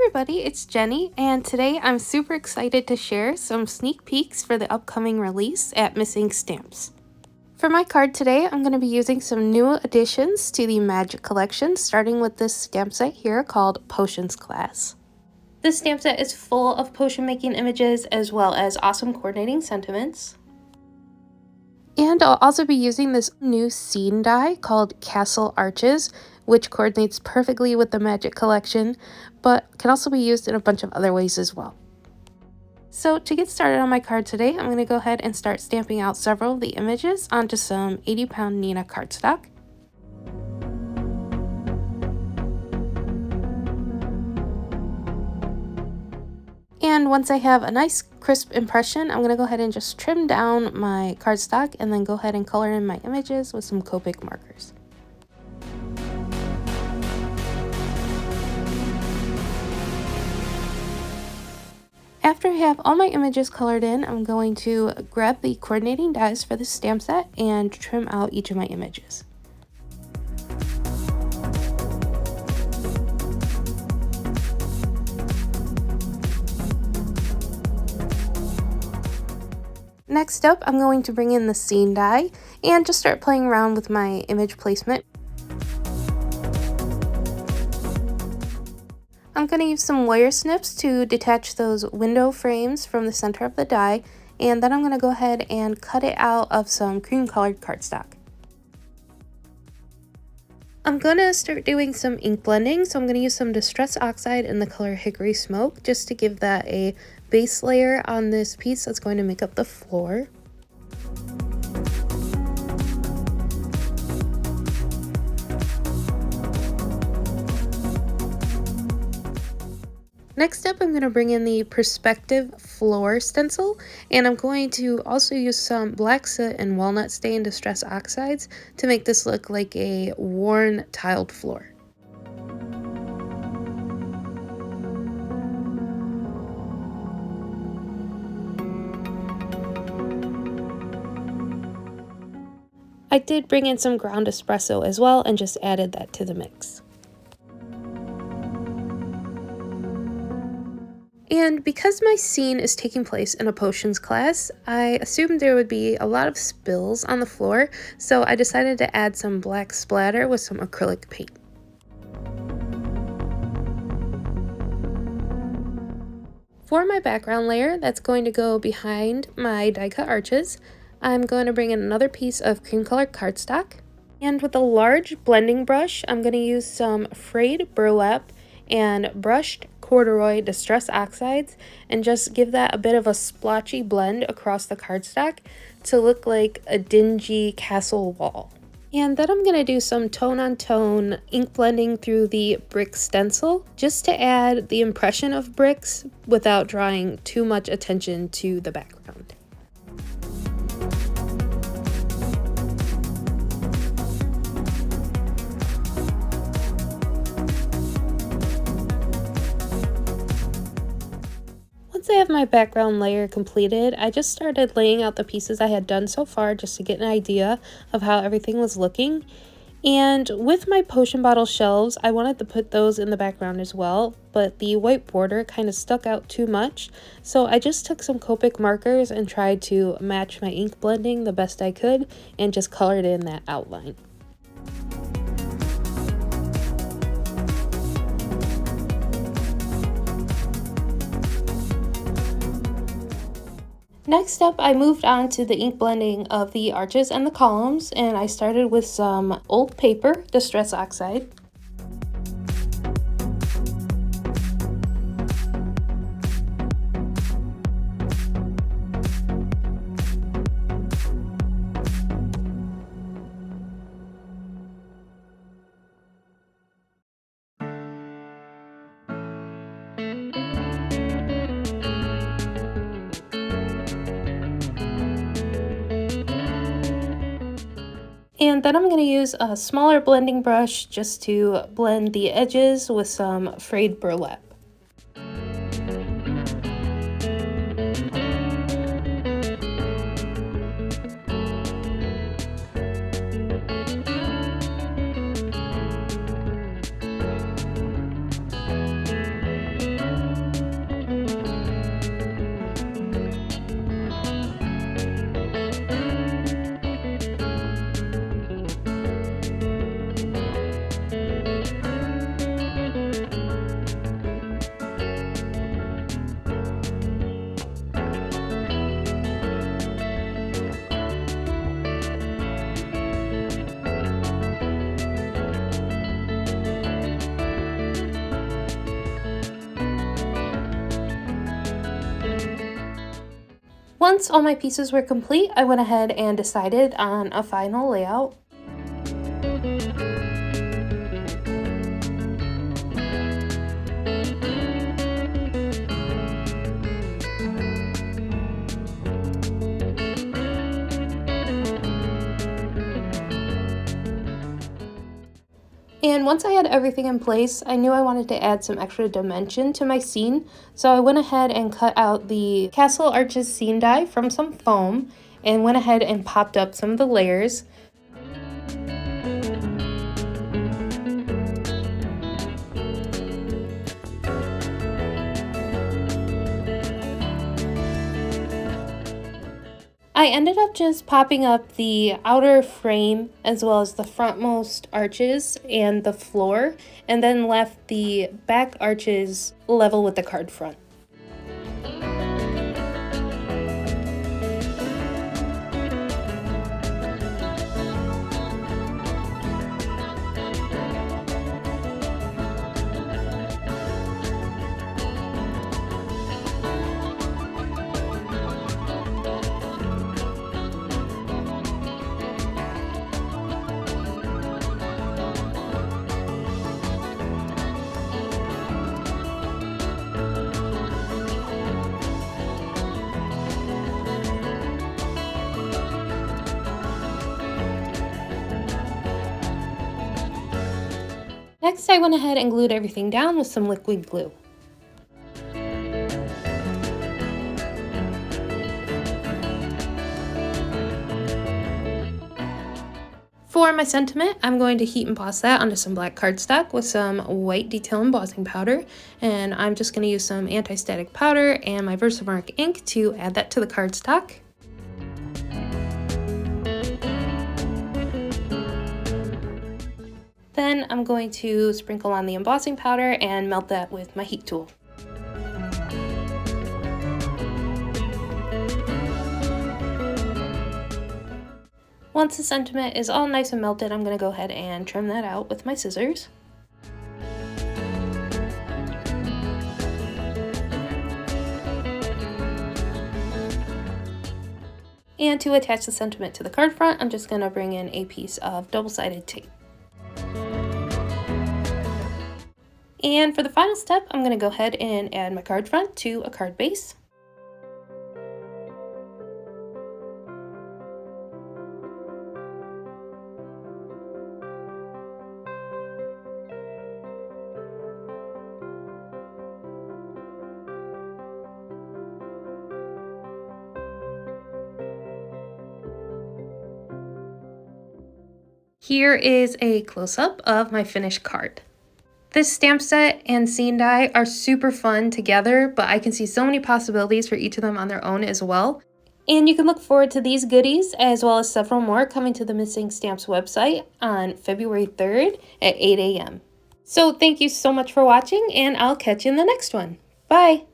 everybody, it's Jenny, and today I'm super excited to share some sneak peeks for the upcoming release at Missing Stamps. For my card today, I'm going to be using some new additions to the Magic Collection, starting with this stamp set here called Potions Class. This stamp set is full of potion making images as well as awesome coordinating sentiments. And I'll also be using this new scene die called Castle Arches, which coordinates perfectly with the Magic Collection, but can also be used in a bunch of other ways as well. So to get started on my card today, I'm going to go ahead and start stamping out several of the images onto some 80-pound Neenah cardstock. And once I have a nice crisp impression, I'm going to go ahead and just trim down my cardstock and then go ahead and color in my images with some Copic markers. After I have all my images colored in, I'm going to grab the coordinating dies for this stamp set and trim out each of my images. Next up, I'm going to bring in the scene die and just start playing around with my image placement. I'm going to use some wire snips to detach those window frames from the center of the die, and then I'm going to go ahead and cut it out of some cream colored cardstock. I'm going to start doing some ink blending, so I'm going to use some Distress Oxide in the color Hickory Smoke just to give that a base layer on this piece that's going to make up the floor. Next up, I'm going to bring in the Perspective Floor stencil, and I'm going to also use some Black Soot and Walnut Stain Distress Oxides to make this look like a worn tiled floor. I did bring in some ground espresso as well and just added that to the mix. And because my scene is taking place in a potions class, I assumed there would be a lot of spills on the floor, so I decided to add some black splatter with some acrylic paint. For my background layer that's going to go behind my die cut arches, I'm going to bring in another piece of cream colored cardstock. And with a large blending brush, I'm going to use some frayed burlap and brushed corduroy Distress Oxides and just give that a bit of a splotchy blend across the cardstock to look like a dingy castle wall. And then I'm going to do some tone-on-tone ink blending through the brick stencil just to add the impression of bricks without drawing too much attention to the background. Once I have my background layer completed, I just started laying out the pieces I had done so far just to get an idea of how everything was looking. And with my potion bottle shelves, I wanted to put those in the background as well, but the white border kind of stuck out too much, so I just took some Copic markers and tried to match my ink blending the best I could and just colored in that outline. Next up, I moved on to the ink blending of the arches and the columns, and I started with some old paper, Distress Oxide. And then I'm going to use a smaller blending brush just to blend the edges with some frayed burlap. Once all my pieces were complete, I went ahead and decided on a final layout. And once I had everything in place, I knew I wanted to add some extra dimension to my scene, so I went ahead and cut out the Castle Arches scene die from some foam and went ahead and popped up some of the layers. I ended up just popping up the outer frame as well as the frontmost arches and the floor, and then left the back arches level with the card front. Next, I went ahead and glued everything down with some liquid glue. For my sentiment, I'm going to heat emboss that onto some black cardstock with some white detail embossing powder, and I'm just going to use some anti-static powder and my Versamark ink to add that to the cardstock. Then I'm going to sprinkle on the embossing powder and melt that with my heat tool. Once the sentiment is all nice and melted, I'm going to go ahead and trim that out with my scissors. And to attach the sentiment to the card front, I'm just going to bring in a piece of double-sided tape. And for the final step, I'm going to go ahead and add my card front to a card base. Here is a close-up of my finished card. This stamp set and scene die are super fun together, but I can see so many possibilities for each of them on their own as well. And you can look forward to these goodies as well as several more coming to the Missing Stamps website on February 3rd at 8 a.m. So thank you so much for watching, and I'll catch you in the next one. Bye!